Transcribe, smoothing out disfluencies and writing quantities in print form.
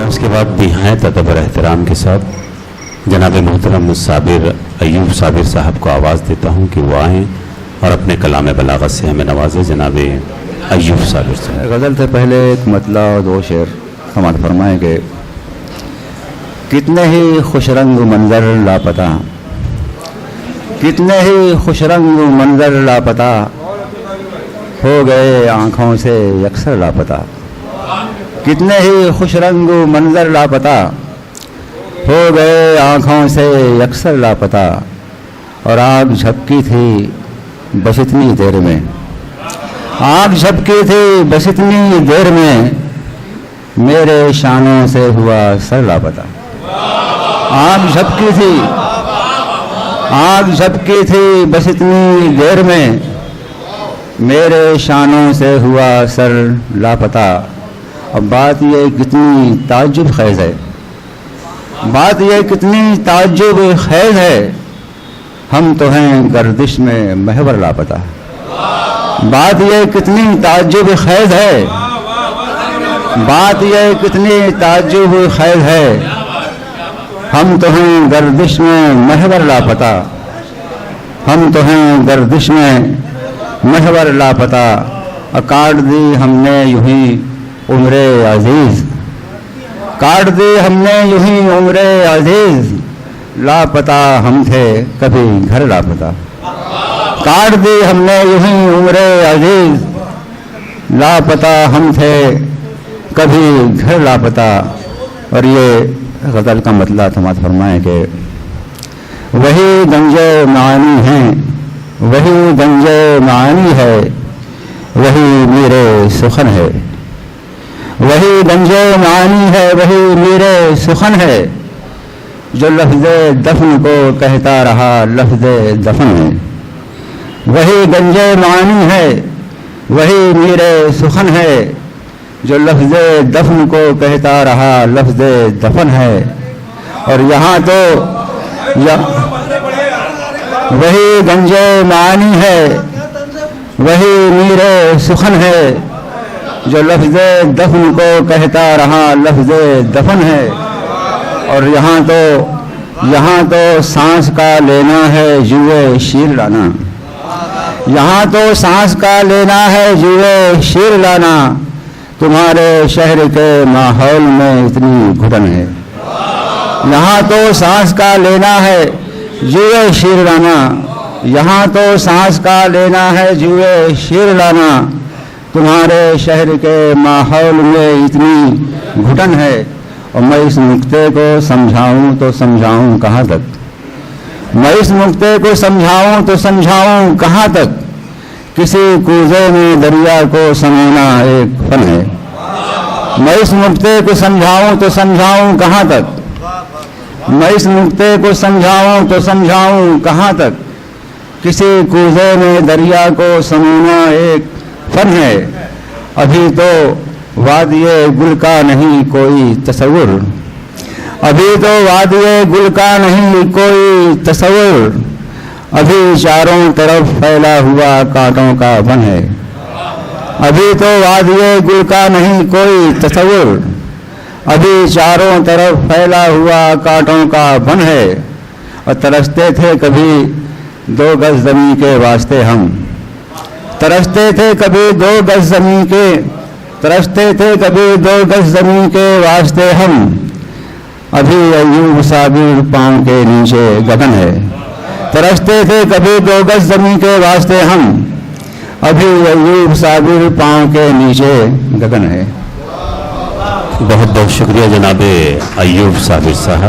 اس کے بعد نہایت ادب اور احترام کے ساتھ جناب محترم صابر ایوب صابر صاحب کو آواز دیتا ہوں کہ وہ آئیں اور اپنے کلام بلاغت سے ہمیں نوازے. جناب ایوب صابر صاحب. غزل سے پہلے ایک مطلع اور دو شعر سماعت فرمائیں کہ کتنے ہی خوش رنگ منظر لاپتہ، کتنے ہی خوش رنگ منظر لاپتہ، ہو گئے آنکھوں سے یکسر لاپتہ. کتنے ہی خوش رنگ منظر لاپتہ، ہو گئے آنکھوں سے یکسر لاپتہ. اور آگ جھپکی تھی بس اتنی دیر میں، آگ جھپکی تھی بس اتنی دیر میں، میرے شانوں سے ہوا سر لاپتہ. آگ جھپکی تھی، آگ جھپکی تھی بس اتنی دیر میں، میرے شانوں سے ہوا سر لاپتہ. اب بات یہ کتنی تعجب خیز ہے، بات یہ کتنی تعجب خیز ہے، ہم تو ہیں گردش میں محور لاپتہ. بات یہ کتنی تعجب خیز ہے، بات یہ کتنی تعجب خیز ہے، ہم تو ہیں گردش میں محور لاپتہ. ہم تو ہیں گردش میں محور لاپتہ. کاٹ دی ہم نے یوں ہی عمر عزیز، کاٹ دی ہم نے یوں ہی عمر عزیز، لاپتہ ہم تھے کبھی گھر لاپتہ. کاٹ دی ہم نے یوں ہی عمر عزیز، لاپتہ ہم تھے کبھی گھر لاپتہ. اور یہ غزل کا مطلب سماعت فرمائیں کہ وہی گنج معانی ہیں، وہی گنج معانی ہے، وہی میرے سخن ہے. وہی گنج معانی ہے، وہی میرے سخن ہے، جو لفظ دفن کو کہتا رہا لفظ دفن ہے. وہی گنج معانی ہے، وہی میرے سخن ہے، جو لفظ دفن کو کہتا رہا لفظ دفن ہے. اور یہاں تو وہی گنج معانی ہے، وہی میرے سخن ہے، جو لفظ دفن کو کہتا رہا لفظ دفن ہے. اور یہاں تو سانس کا لینا ہے جوئے شیر لانا، یہاں تو سانس کا لینا ہے جوئے شیر لانا، تمہارے شہر کے ماحول میں اتنی گھٹن ہے. یہاں تو سانس کا لینا ہے جوئے شیر لانا، یہاں تو سانس کا لینا ہے جوئے شیر لانا، تمہارے شہر کے ماحول میں اتنی گھٹن ہے. اور میں اس نقطے کو سمجھاؤں تو سمجھاؤں کہاں تک، میں اس نقطے کو سمجھاؤں تو سمجھاؤں کہاں تک، کسی کوزے میں دریا کو سمونا ایک فن ہے. میں اس نقطے کو سمجھاؤں تو سمجھاؤں کہاں تک، میں اس نقطے کو سمجھاؤں تو سمجھاؤں کہاں تک، کسی کوزے میں دریا کو سمونا ایک فن ہے. ابھی تو وادی گل کا نہیں کوئی تصور، ابھی تو وادی گل کا نہیں کوئی تصور، ابھی چاروں طرف پھیلا ہوا کانٹوں کا بن ہے. ابھی تو وادی گل کا نہیں کوئی تصور، ابھی چاروں طرف پھیلا ہوا کانٹوں کا بن ہے. اور ترستے تھے کبھی 2 گز زمین کے واسطے ہم، ترستے تھے کبھی 2 گز زمین کے، ترستے تھے کبھی 2 گز زمین کے واسطے ہم، ابھی ایوب صابر پاؤں کے نیچے گگن ہے. ترستے تھے کبھی 2 گز زمین کے واسطے ہم، ابھی ایوب صابر پاؤں کے نیچے گگن ہے. بہت بہت شکریہ جناب ایوب صابر صاحب.